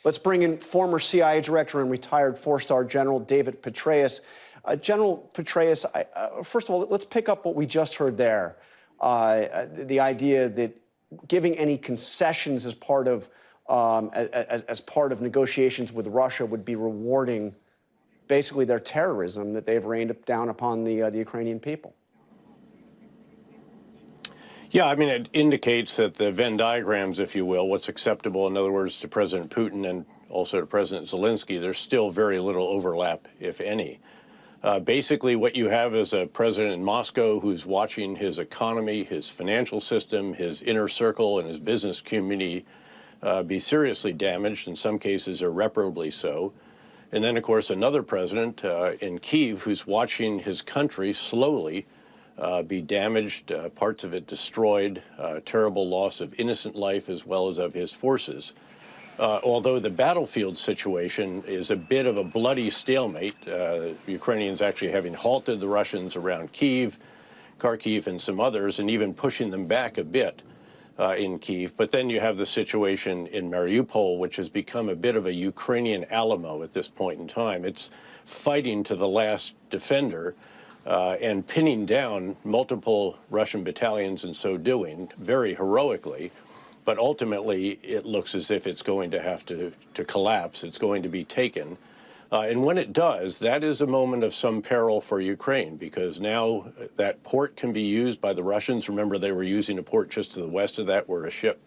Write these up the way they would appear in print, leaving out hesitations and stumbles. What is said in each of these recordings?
Let's bring in former CIA director and retired four-star General David Petraeus. General Petraeus, first of all, let's pick up what we just heard there. The idea that giving any concessions as part of negotiations with Russia would be rewarding basically their terrorism that they've rained down upon the Ukrainian people. Yeah, I mean, it indicates that the Venn diagrams, if you will, what's acceptable, in other words, to President Putin and also to President Zelensky, there's still very little overlap, if any. Basically, what you have is a president in Moscow who's watching his economy, his financial system, his inner circle, and his business community be seriously damaged, in some cases irreparably so. And then, of course, another president in Kyiv who's watching his country slowly be damaged, parts of it destroyed, terrible loss of innocent life as well as of his forces. Although the battlefield situation is a bit of a bloody stalemate, Ukrainians actually having halted the Russians around Kyiv, Kharkiv, and some others, and even pushing them back a bit in Kyiv. But then you have the situation in Mariupol, which has become a bit of a Ukrainian Alamo at this point in time. It's fighting to the last defender and pinning down multiple Russian battalions in so doing, very heroically. But ultimately, it looks as if it's going to have to collapse. It's going to be taken. And when it does, that is a moment of some peril for Ukraine, because now that port can be used by the Russians. Remember, they were using a port just to the west of that where a ship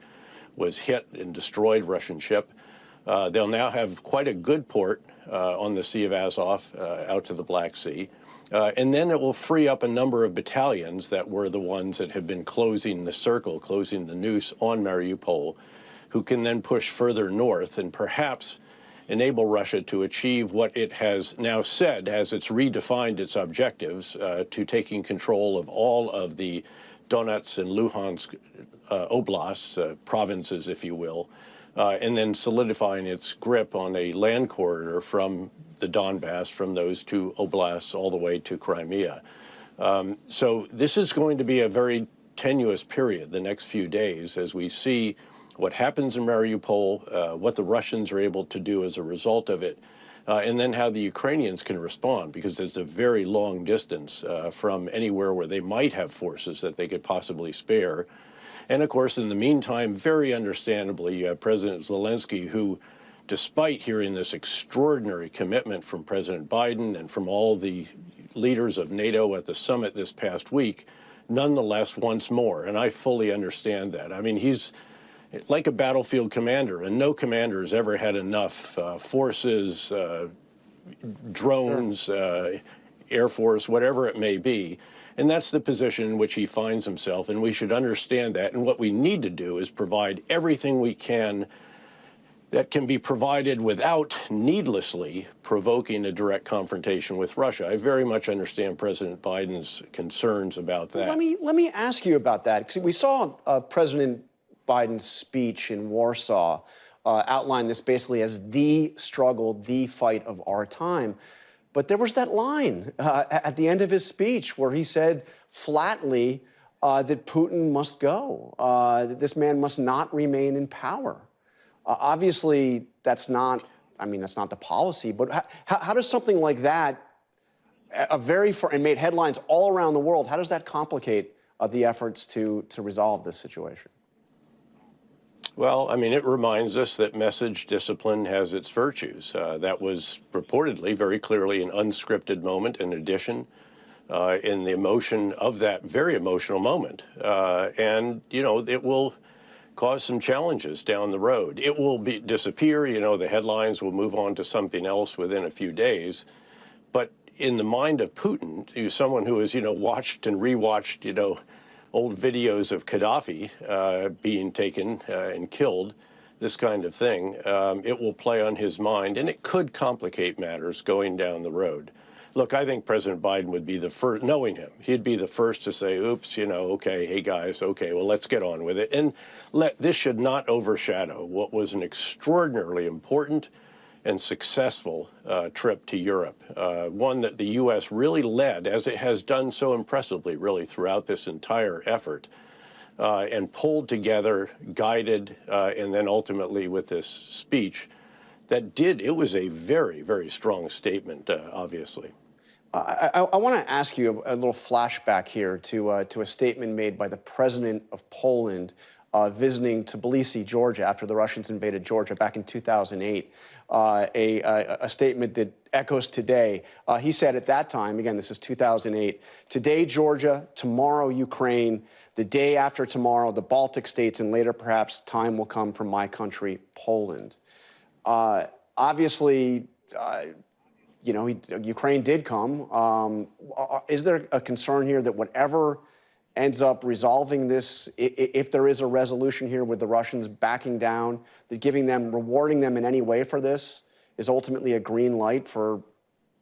was hit and destroyed, Russian ship. They'll now have quite a good port on the Sea of Azov out to the Black Sea. And then it will free up a number of battalions that were the ones that have been closing the circle, closing the noose on Mariupol, who can then push further north and perhaps enable Russia to achieve what it has now said as it's redefined its objectives, to taking control of all of the Donetsk and Luhansk oblasts, provinces, if you will, and then solidifying its grip on a land corridor from the Donbass, from those two oblasts all the way to Crimea. So this is going to be a very tenuous period the next few days as we see what happens in Mariupol, what the Russians are able to do as a result of it, and then how the Ukrainians can respond, because it's a very long distance from anywhere where they might have forces that they could possibly spare. And of course, in the meantime, very understandably, you have President Zelensky, who, despite hearing this extraordinary commitment from President Biden and from all the leaders of NATO at the summit this past week, nonetheless wants more. And I fully understand that. I mean, he's like a battlefield commander, and no commander has ever had enough forces, drones, Air Force, whatever it may be. And that's the position in which he finds himself, and we should understand that. And what we need to do is provide everything we can that can be provided without needlessly provoking a direct confrontation with Russia. I very much understand President Biden's concerns about that. Let me ask you about that, because we saw President Biden's speech in Warsaw outline this basically as the struggle, the fight of our time. But there was that line at the end of his speech where he said flatly that Putin must go, that this man must not remain in power. Obviously, that's not the policy, but how does something like that, and made headlines all around the world, how does that complicate the efforts to resolve this situation? Well, I mean, it reminds us that message discipline has its virtues. That was reportedly very clearly an unscripted moment, in addition, in the emotion of that very emotional moment. And, you know, it will cause some challenges down the road. It will disappear, you know, the headlines will move on to something else within a few days. But in the mind of Putin, who's someone who has, you know, watched and rewatched, you know, old videos of Gaddafi being taken and killed, this kind of thing, it will play on his mind, and it could complicate matters going down the road. Look, I think President Biden would be the first, knowing him, he'd be the first to say, oops, you know, okay, hey guys, okay, well, let's get on with it. And this should not overshadow what was an extraordinarily important and successful trip to Europe, one that the U.S. really led, as it has done so impressively, really, throughout this entire effort, and pulled together, guided, and then ultimately with this speech, it was a very, very strong statement, obviously. I want to ask you a little flashback here to a statement made by the president of Poland visiting Tbilisi, Georgia, after the Russians invaded Georgia back in 2008. A statement that echoes today. He said at that time, again, this is 2008, today Georgia, tomorrow Ukraine, the day after tomorrow the Baltic states, and later perhaps time will come for my country, Poland. Obviously, you know, Ukraine did come. Is there a concern here that whatever ends up resolving this, if there is a resolution here with the Russians backing down, that rewarding them in any way for this is ultimately a green light for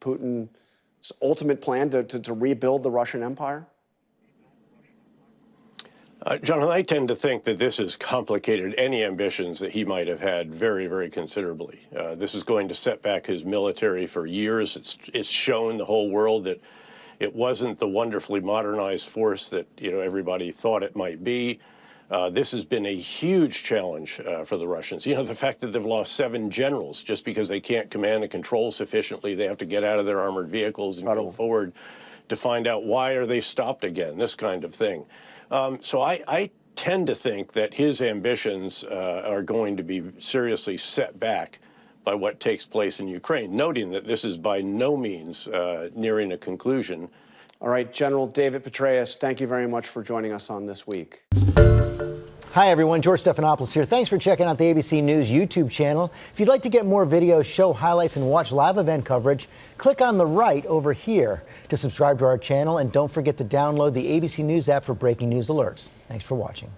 Putin's ultimate plan to rebuild the Russian Empire? Jonathan, I tend to think that this has complicated any ambitions that he might have had very, very considerably. This is going to set back his military for years. It's shown the whole world that it wasn't the wonderfully modernized force that everybody thought it might be. This has been a huge challenge for the Russians. The fact that they've lost 7 generals just because they can't command and control sufficiently, they have to get out of their armored vehicles and go forward to find out why are they stopped again, this kind of thing. So I tend to think that his ambitions are going to be seriously set back by what takes place in Ukraine, noting that this is by no means nearing a conclusion. All right, General David Petraeus, thank you very much for joining us on This Week. Hi, everyone. George Stephanopoulos here. Thanks for checking out the ABC News YouTube channel. If you'd like to get more videos, show highlights, and watch live event coverage, click on the right over here to subscribe to our channel. And don't forget to download the ABC News app for breaking news alerts. Thanks for watching.